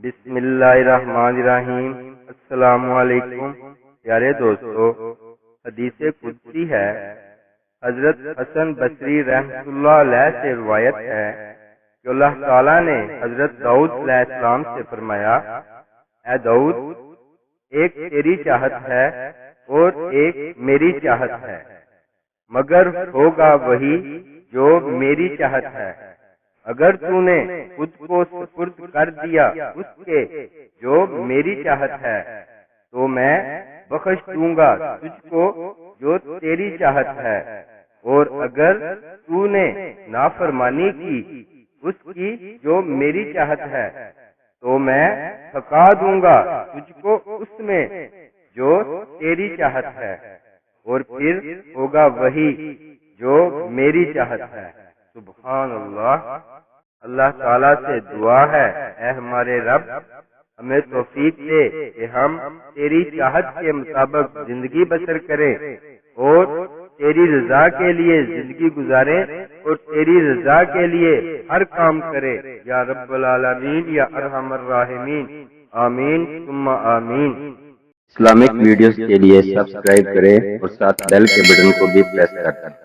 بسم اللہ الرحمن الرحیم۔ السلام علیکم پیارے دوستو، حدیث قدسی ہے۔ حضرت حسن بصری رحمۃ اللہ علیہ سے روایت ہے کہ اللہ تعالیٰ نے حضرت داؤد علیہ السلام سے فرمایا، اے داؤد، ایک تیری چاہت ہے اور ایک میری چاہت ہے، مگر ہوگا وہی جو میری چاہت ہے۔ اگر تو نے خود کو سپرد کر دیا اس کے جو میری چاہت ہے تو میں بخش دوں گا تجھ کو جو تیری چاہت ہے، اور اگر تو نے نافرمانی کی اس کی جو میری چاہت ہے تو میں تھکا دوں گا تجھ کو اس میں جو تیری چاہت ہے، اور پھر ہوگا وہی جو میری چاہت ہے۔ سبحان اللہ۔ اللہ تعالیٰ سے دعا ہے، اے ہمارے رب، ہمیں توفیق دے کہ ہم تیری چاہت کے مطابق زندگی بسر کریں اور تیری رضا کے لیے زندگی گزاریں اور تیری رضا کے لیے ہر کام کریں یا رب العالمین یا ارحم الراحمین، آمین ثم آمین۔ اسلامک ویڈیوز کے لیے سبسکرائب کریں اور ساتھ بیل کے بٹن کو بھی پریس کر دیں۔